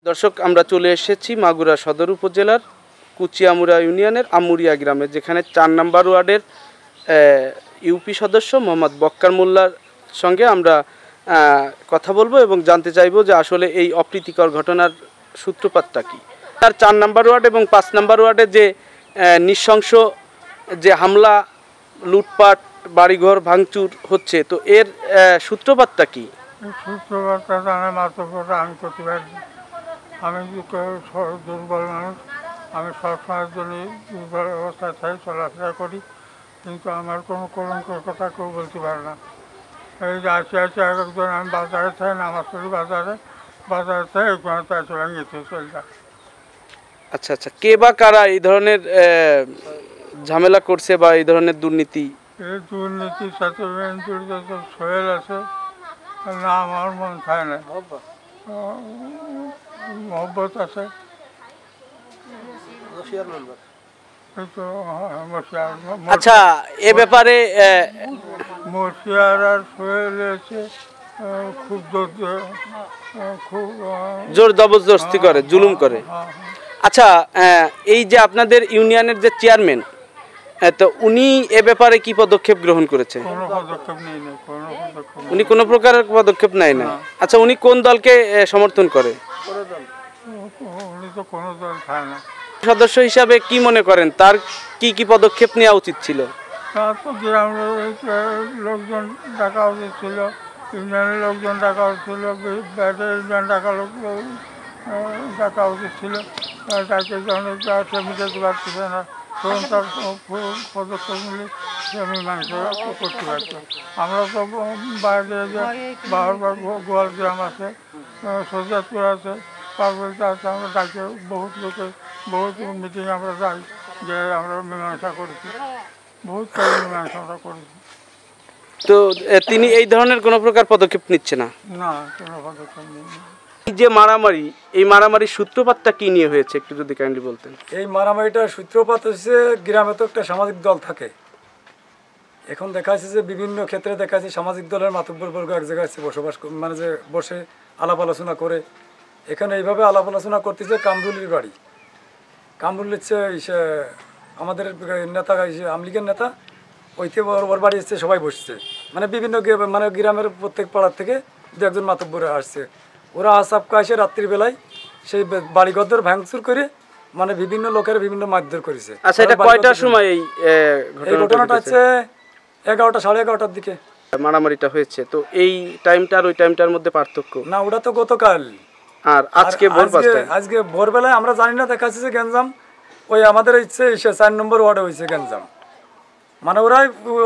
দর্শক, আমরা চলে এসেছি মাগুরা সদর উপজেলার কুচিয়ামুড়া ইউনিয়নের আমুরিয়া গ্রামে, যেখানে 4 নম্বর ওয়ার্ডের ইউপি সদস্য মোহাম্মদ বক্কার মোল্লার সঙ্গে আমরা কথা বলবো এবং জানতে চাইবো যে আসলে এই অপ্রীতিকর ঘটনার সূত্রপাতটা কী। তার 4 নম্বর ওয়ার্ড এবং 5 নম্বর ওয়ার্ডে যে নৃশংস যে হামলা, লুটপাট, বাড়িঘর ভাঙচুর হচ্ছে, তো এর সূত্রপাতটা কী? সূত্রপাতটা জানা মাত্র আমি করতে পারি। আমি দুর্বল মানুষ, আমি সবসময়ের জন্য দুর্বল অবস্থায় থাকি, চলাফেরা করি, কিন্তু আমার কোনো কলঙ্কের কথা কেউ বলতে পারে না। এই যে আসে একজন, আমি বাজারে থাকি, নামাজ পড়ি বাজারে থেকে ওখানে তাই চলে গেছে চলে যায়। আচ্ছা আচ্ছা, কে বা কারা এই ধরনের ঝামেলা করছে বা এই ধরনের দুর্নীতি? এই দুর্নীতির সাথে জড়িত সোহেল আছে, না আমার মন খায় না, মহব্বত আছে, আচ্ছা এ ব্যাপারে মশিয়ার আর সোহেল আছে, খুব জোর জবরদস্তি করে, জুলুম করে। আচ্ছা, এই যে আপনাদের ইউনিয়নের যে চেয়ারম্যান, তো উনি এ ব্যাপারে কি পদক্ষেপ গ্রহণ করেছে? উনি কোনো প্রকারের পদক্ষেপ নেয় না। আচ্ছা, উনি কোন দলকে সমর্থন করে? সদস্য হিসাবে কি মনে করেন তার কি কি পদক্ষেপ নেওয়া উচিত ছিল? লোকজন ডাকা উচিত ছিল, ইউনিয়নের লোকজন ডাকা উচিত ছিল, ইউনিয়ন ডাকা উচিত ছিল, তাকে সে মিটাতে পারতেছে না, তখন তার পদক্ষেপ নিলে সে মীমাংসা করতে পারত। আমরা তো বাইরে যে বাহারবার গোয়াল গ্রাম আছে, সজাদপুর আছে, পার্বতীতে আছে, আমরা ডাকে বহুত লোকের বহুত মিটিং আমরা যাই, যে আমরা মীমাংসা করেছি, বহুত কাজ মীমাংসা আমরা করেছি। তো তিনি এই ধরনের কোনো প্রকার পদক্ষেপ নিচ্ছে না? না, কোনো পদক্ষেপ নেই। এই যে মারামারি, এই মারামারির সূত্রপাতটা কি নিয়ে হয়েছে একটু যদি কাইন্ডলি বলতেন। এই মারামারিটার সূত্রপাত হচ্ছে, গ্রামে তো একটা সামাজিক দল থাকে, এখন দেখা যাচ্ছে যে বিভিন্ন ক্ষেত্রে দেখা যাচ্ছে সামাজিক দলের মাতব্বরবর্গ এক জায়গায় বসবাস, মানে যে বসে আলাপ আলোচনা করে। এখানে এইভাবে আলাপ আলোচনা করতেছে কামরুলের বাড়ি, কামরুল হচ্ছে আমাদের নেতা, আমলিগের নেতা, ওইতে ওর বাড়ি এসছে, সবাই বসছে, মানে বিভিন্ন মানে গ্রামের প্রত্যেক পাড়ার থেকে দু একজন মাতব্বর আসছে। ওরা আসাপকা এসে রাত্রিবেলায় সেই বাড়িঘর ভাঙচুর করে, মানে বিভিন্ন লোকের বিভিন্ন মারধর করেছে। আচ্ছা, এটা কয়টার সময় এই ঘটনাটা হচ্ছে 11টা, 11:30টার দিকে মারামারিটা হয়েছে? তো এই টাইমটা আর ওই টাইমটার মধ্যে পার্থক্য? না, ওটা তো গতকাল, আর আজকে ভোর 5টায়। আজকে ভোরবেলায় আমরা জানি না, দেখা যাচ্ছে গ্যাঞ্জাম ওই আমাদের ইচ্ছে 4 নম্বর ওয়ার্ডে হয়েছে গ্যাঞ্জাম, মানে ওরা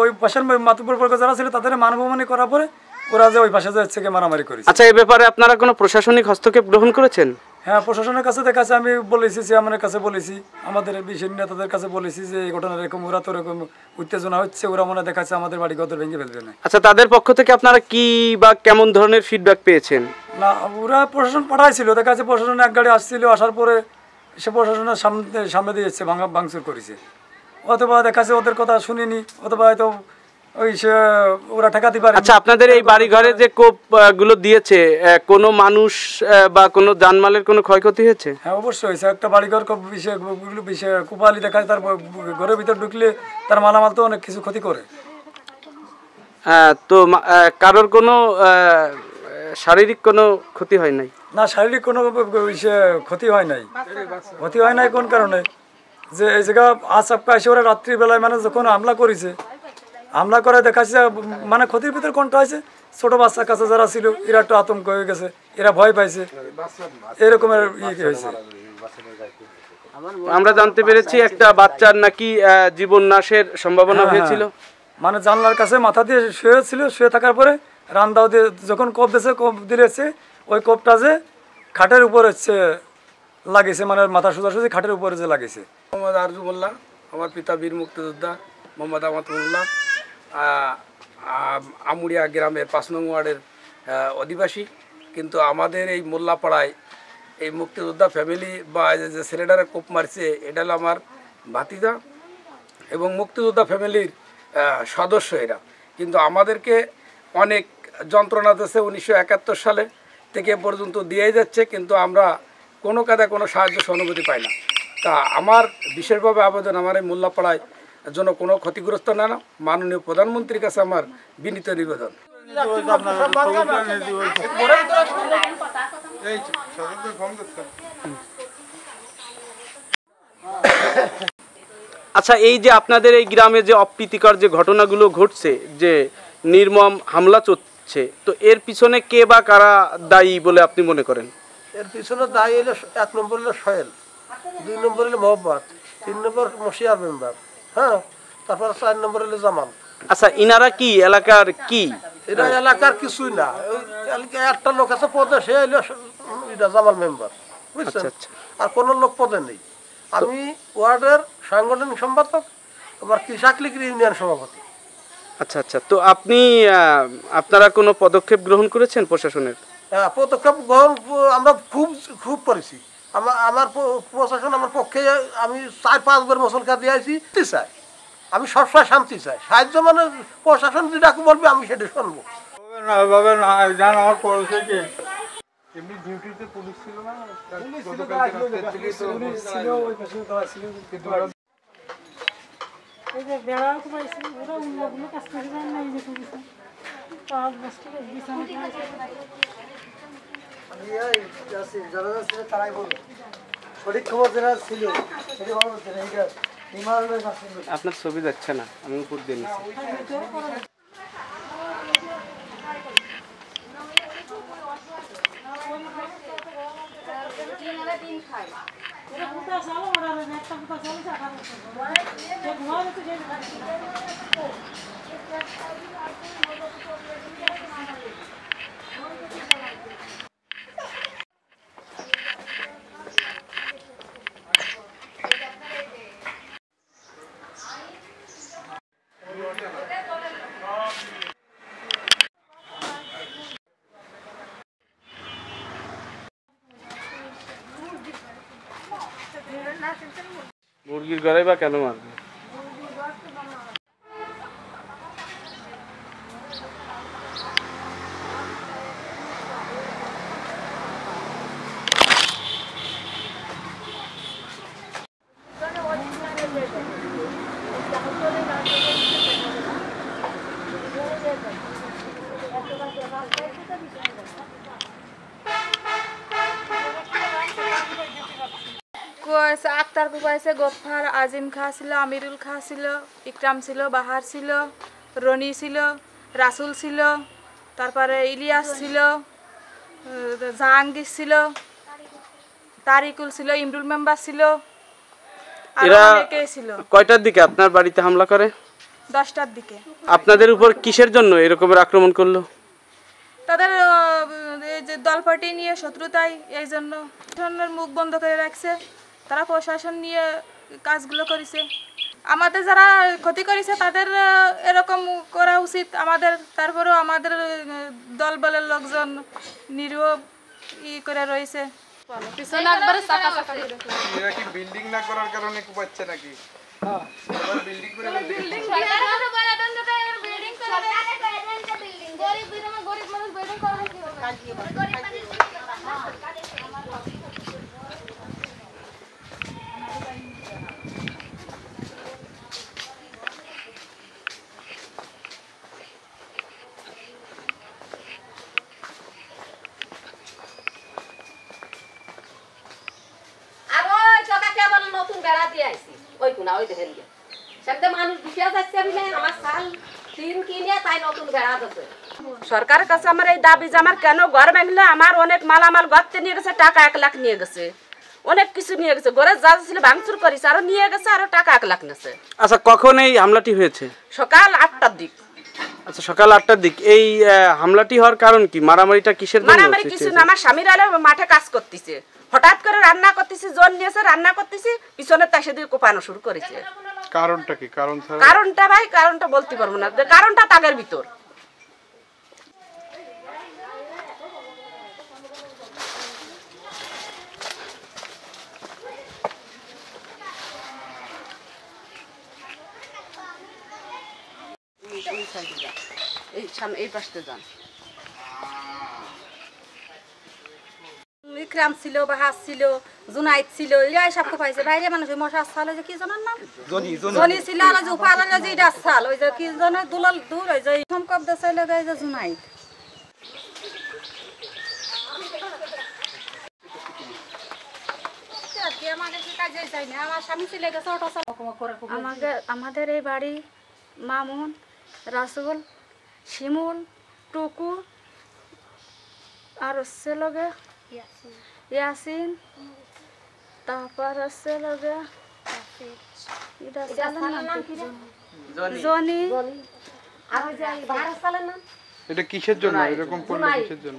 ওই পাশের মাতব্বরবর্গ যারা ছিল তাদের মানবমানি করার পরে ওরা যে ওই পাশে যাচ্ছে মারামারি করেছে। আচ্ছা, এই ব্যাপারে আপনারা কোনো প্রশাসনিক হস্তক্ষেপ গ্রহণ করেছেন? হ্যাঁ, প্রশাসনের কাছে দেখা যাচ্ছে, আমি বলেছি, চেয়ারম্যানের কাছে বলেছি, আমাদের বিশেষ নেতাদের কাছে বলেছি যে এই ঘটনা এরকম, ওরা তো এরকম উত্তেজনা হচ্ছে, ওরা মনে দেখাচ্ছে আমাদের বাড়ি গদর ভেঙে ফেলবে না। আচ্ছা, তাদের পক্ষ থেকে আপনারা কি বা কেমন ধরনের ফিডব্যাক পেয়েছেন? না, ওরা প্রশাসন পাঠাইছিল, দেখা যাচ্ছে প্রশাসন এক গাড়ি আসছিল, আসার পরে সে প্রশাসনের সামনে দিয়ে যাচ্ছে, ভাঙচুর করেছে, অথবা দেখা যাচ্ছে ওদের কথা শুনিনি, অথবা হয়তো ওই ওরা ঠেকাতে পারে। আচ্ছা, আপনাদের এই বাড়ি ঘরে যে কোপ গুলো দিয়েছে, কোনো মানুষ বা কোনো জানমালের কোনো ক্ষয়ক্ষতি হয়েছে? হ্যাঁ, অবশ্যই হয়েছে। একটা বাড়িঘর কুপালি দেখা যায়, তার ঘরের ভিতর ঢুকলে তার মালামাল তো অনেক কিছু ক্ষতি করে। তো কারোর কোনো শারীরিক কোনো ক্ষতি হয় নাই? না, শারীরিক কোনো ক্ষতি হয় নাই। ক্ষতি হয় নাই কোন কারণে, যে এই জায়গা আসাপকা এসে ওরা রাত্রিবেলায় মানে যখন হামলা করেছে, হামলা করে দেখাচ্ছে, মানে ক্ষতির ভিতরে কোনটা হয়েছে, ছোট বাচ্চা কাছে যারা ছিল এরা একটু আতঙ্ক হয়ে গেছে, এরা ভয় পাইছে, এরকমের হয়েছে। আমরা জানতে পেরেছি একটা বাচ্চার নাকি জীবন নাশের সম্ভাবনা হয়েছিল, মানে জানলার কাছে মাথা দিয়ে শুয়েছিল, শুয়ে থাকার পরে রান্দাও দিয়ে যখন কোপ দিয়েছে, কোপ দিয়েছে, ওই কোপটা যে খাটের উপর হচ্ছে লাগিয়েছে, মানে মাথা সোজাসুজি খাটের উপরে যে লাগিয়েছে। মোহাম্মদ আরজু মোল্লা, আমার পিতা বীর মুক্তিযোদ্ধা মোহাম্মদ আহমদ মোল্লা, আমুরিয়া গ্রামের 5 নং ওয়ার্ডের অধিবাসী। কিন্তু আমাদের এই মোল্লাপাড়ায় এই মুক্তিযোদ্ধা ফ্যামিলি বা যে ছেলেটারে কোপ মারছে, এটা হলো আমার ভাতিজা এবং মুক্তিযোদ্ধা ফ্যামিলির সদস্য এরা। কিন্তু আমাদেরকে অনেক যন্ত্রণা দিয়েছে 1971 সালে থেকে পর্যন্ত দিয়েই যাচ্ছে, কিন্তু আমরা কোনো কাদা কোনো সাহায্য সহানুভূতি পায় না। তা আমার বিশেষভাবে আবেদন, আমার এই মোল্লাপাড়ায় জন্য কোনো ক্ষতিগ্রস্ত না মাননীয় প্রধানমন্ত্রীর কাছে আমার বিনীত নিবেদন। আচ্ছা, এই যে আপনাদের এই গ্রামে যে অপ্রীতিকর যে ঘটনাগুলো ঘটছে, যে নির্মম হামলা চলছে, তো এর পিছনে কে বা কারা দায়ী বলে আপনি মনে করেন? এর পিছনে দায়ী হলো 1 নম্বর হলো সোহেল, 2 নম্বর হলো মোহাম্মদ, 3 নম্বর মশিয়ার মেম্বার, হ্যাঁ, তারপর 4 নম্বর হলো জামাল। আচ্ছা, ইনারা কি এলাকার কি? এরা এলাকার কিছুই না, একটা লোক আছে পদে, সে হলো এটা জামাল মেম্বার, বুঝছেন? আর কোনো লোক পদে নেই। আমি ওয়ার্ডের সাংগঠনিক সম্পাদক, আবার কৃষকলীগের ইউনিয়ন সভাপতি। আচ্ছা আচ্ছা, তো আপনি আপনারা কোনো পদক্ষেপ গ্রহণ করেছেন প্রশাসনের? হ্যাঁ, পদক্ষেপ গ্রহণ আমরা খুব করেছি। আমার প্রশাসন আমার পক্ষে, আমি 4-5 বার মশলকা দিয়ে আসি। চাই আমি সবসময় শান্তি চাই, সাহায্য মানে প্রশাসন যেটা বলবে আমি সেটা শুনবো। আমার পড়েছে কি এমনি ডিউটিতে পুলিশ ছিল না, এই যে বেড়া পাইছি ওরা অন্যগুলো কাজ করে যায় না, এই যে পুলিশ পাঁচ বছর বিছানা যারা ছিল তারাই বলবো, সঠিক খবর যারা ছিল সেটা ভালো হচ্ছে না। আপনার ছবি যাচ্ছে না, আমি উপর দিয়ে নিচ্ছি। মুরগির গড়াই বা কেন মারবে? আক্তার কুকাইছে, গফার, আজিম খা ছিল, আমিরুল খা ছিল, ইকরাম ছিল, বাহার ছিল, রনি ছিল, রাসুল ছিল, তারপরে ইলিয়াস ছিল, জাহাঙ্গীর ছিল, তারিকুল ছিল, ইমরুল মেম্বার ছিল, এরা কয়টার দিকে আপনার বাড়িতে হামলা করে? 10টার দিকে। আপনাদের উপর কিসের জন্য এরকমের আক্রমণ করলো? তাদের এই যে দল পার্টি নিয়ে শত্রুতাই, এই জন্য মুখ বন্ধ করে রাখছে। তারা প্রশাসন নিয়ে কাজগুলো করেছে। আমাদের যারা ক্ষতি করেছে তাদের এরকম করা উচিত আমাদের। তারপরেও আমাদের দল বলের লোকজন নিরীহ করে রয়েছে। পিছনে একবারে চাকা চাকা করে এরা কি বিল্ডিং না করার কারণে কুপাচ্ছে নাকি? হ্যাঁ, বিল্ডিং করে বিল্ডিং গরিব মানুষ বিল্ডিং করে কি হবে? বেড়া দিয়ে আইছি ওই কোনা ওই দেখেন গে সেটা মানুষ বিশা যাচ্ছে আমি আমার সাল তিন কিনে তাই নতুন বেড়া দিতে। সরকারের কাছে আমার এই দাবি যে আমার কেন ঘর ভাঙলো, আমার অনেক মালামাল গর্তে নিয়ে গেছে, টাকা 1 লাখ নিয়ে গেছে, অনেক কিছু নিয়ে গেছে, ঘরে যা ছিল ভাঙচুর করেছে, আরো নিয়ে গেছে, আরো টাকা 1 লাখ নিয়েছে। আচ্ছা, কখন এই হামলাটি হয়েছে? সকাল 8টার দিক। আচ্ছা, সকাল 8টার দিক। এই হামলাটি হওয়ার কারণ কি? মারামারিটা কিসের জন্য? মারামারি কিছু না, আমার স্বামীর আলে মাঠে কাজ করতেছে, হঠাৎ করে রান্না করতেছি, জোর নিয়েছে, রান্না করতেছি, পিছনে তাই সেদিকে কোপানো শুরু করেছে। কারণটা কি? কারণটা ভাই, কারণটা বলতে পারবো না, কারণটা তাদের ভিতর। এই পাশে যান। ইকরাম ছিল, বাহাস ছিল, জুনাইদ ছিল, এরা সব কোপাইছে। বাইরে মানুষ ওই মশার সাল ওই যে কি জানার নাম জনি ছিল, আর যে উপার যে এটা সাল ওই যে কি জানে দুলাল দূর ওই যে সম্পদ দেশে লাগে যে জুনাইদ। আমাদের এই বাড়ি মামুন, রাসুল, শিমুল, টুকু আর হচ্ছে লগে ইয়াসিন, তারপর হচ্ছে লগে জনি। এটা কিসের জন্য এরকম করলো, কিসের জন্য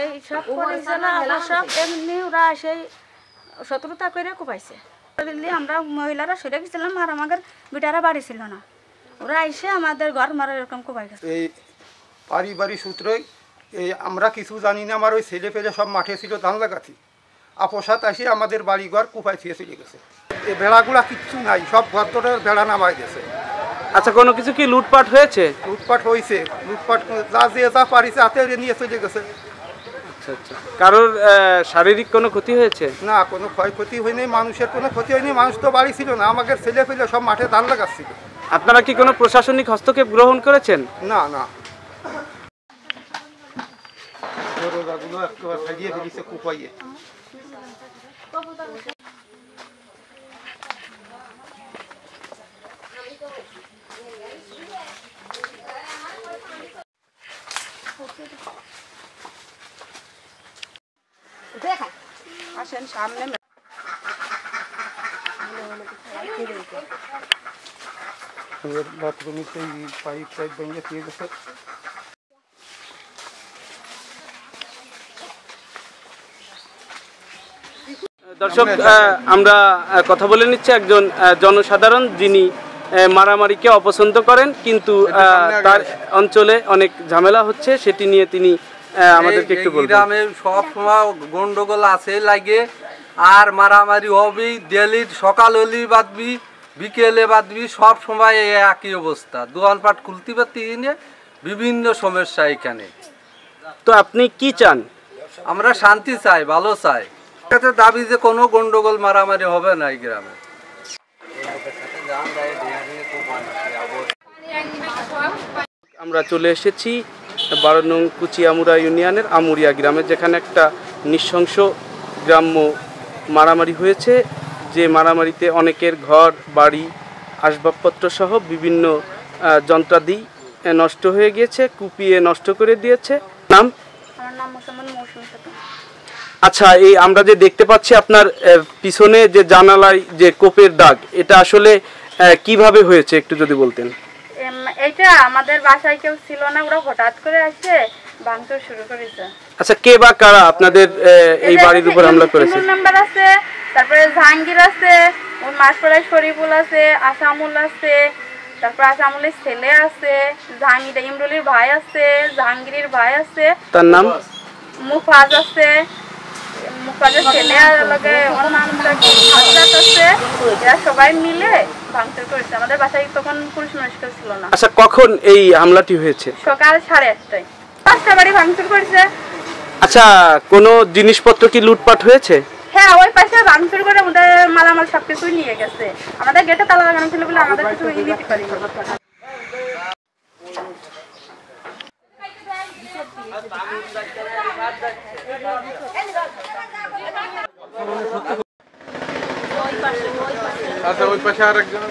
এই সব করেছে না, আবার সব এমনি ওরা সেই শত্রুতা করে কোপাইছে। দিল্লি আমরা মহিলারা সরে গেছিলাম, আর আমাদের বিটারা বাড়ি ছিল না, ওরা এসে আমাদের ঘর মারা এরকম কোপাই গেছে। এই পারিবারিক সূত্রই এই আমরা কিছু জানি না, আমার ওই ছেলে পেলে সব মাঠে ছিল ধান লাগাছি, আপোষাত আসে আমাদের বাড়িঘর কুপাই ছুঁয়ে চলে গেছে। এই বেড়াগুলা কিচ্ছু নাই, সব ঘরের বেড়া নামাই গেছে। আচ্ছা, কোনো কিছু কি লুটপাট হয়েছে? লুটপাট হয়েছে, লুটপাট যা যে যা পারিছে হাতে নিয়ে চলে গেছে। আচ্ছা আচ্ছা, কারোর শারীরিক কোনো ক্ষতি হয়েছে? না, কোনো ক্ষয়ক্ষতি হয়নি, মানুষের কোনো ক্ষতি হয়নি, মানুষ তো বাড়ি ছিল না, আমাদের ছেলে পেলে সব মাঠে ধান লাগাচ্ছিল। আপনারা কি কোনো প্রশাসনিক হস্তক্ষেপ গ্রহণ করেছেন? না না, দরজাগুলো একবার সাজিয়ে ফেলিছে কুপাইয়ে। আসেন সামনে। বাথরুমে সেই পাইপ টাইপ ভেঙে দিয়ে গেছে। দর্শক, আমরা কথা বলে নিচ্ছি একজন জনসাধারণ যিনি মারামারিকে অপছন্দ করেন, কিন্তু তার অঞ্চলে অনেক ঝামেলা হচ্ছে, সেটি নিয়ে তিনি আমাদেরকে একটু বলবেন। গ্রামে সব সময় গন্ডগোল আছে লাগে, আর মারামারি হবেই, দিল্লির সকাল হলি বাদবি, বিকেলে বাদবি, সব সময় একই অবস্থা। দোকানপাট খুলতে পারতে নিয়ে বিভিন্ন সমস্যা এখানে। তো আপনি কি চান? আমরা শান্তি চাই, ভালো চাই। দাবি যে কোনো গন্ডগোল মারামারি হবে না এই গ্রামে। আমরা চলে এসেছি 12 নং কুচিয়ামুড়া ইউনিয়নের আমুরিয়া গ্রামে, যেখানে একটা নৃশংস গ্রাম্য মারামারি হয়েছে, যে মারামারিতে অনেকের ঘর বাড়ি আসবাবপত্র সহ বিভিন্ন যন্ত্রাদি নষ্ট হয়ে গিয়েছে, কুপিয়ে নষ্ট করে দিয়েছে। নাম? আমার নাম মোসাম্মদ মৌসুমী খাতুন। আচ্ছা, এই আমরা যে দেখতে পাচ্ছি আপনার পিছনে যে জানালায় যে কোপের দাগ, এটা আসলে কিভাবে হয়েছে একটু যদি বলতেন। এটা আমাদের বাসায় কেউ ছিল না, ওরা হঠাৎ করে আসে ভাঙচুর শুরু করেছে। আচ্ছা, কে বা কারা আপনাদের এই বাড়ির উপর হামলা করেছে? মেম্বার আছে, তারপরে জাহাঙ্গীর আছে, ওর মাসপড়ায় শরীফুল আছে, আসামুল আছে, তারপর আসামুলের ছেলে আছে, জাহাঙ্গীর ইমরুলির ভাই আছে, জাহাঙ্গীরের ভাই আছে, তার নাম মুফাজ আছে, মুফাজের ছেলে লাগে ওর নামটা হাজরাত আছে। এরা সবাই মিলে ভাঙচুর করেছে। আমাদের বাসায় তখন পুরুষ মানুষ কেউ ছিল না। আচ্ছা, কখন এই হামলাটি হয়েছে? সকাল 8:30টায় 5টা বাড়ি ভাঙচুর করেছে। আচ্ছা, কোনো জিনিসপত্র কি লুটপাট হয়েছে? হ্যাঁ, ওই পাশে ভাঙচুর করে আমাদের মালামাল সবকিছুই নিয়ে গেছে। আমাদের গেটে তালা লাগানো ছিল বলে আমাদের কিছু নিতে পারি। আচ্ছা, ওই পাশে আরেকজন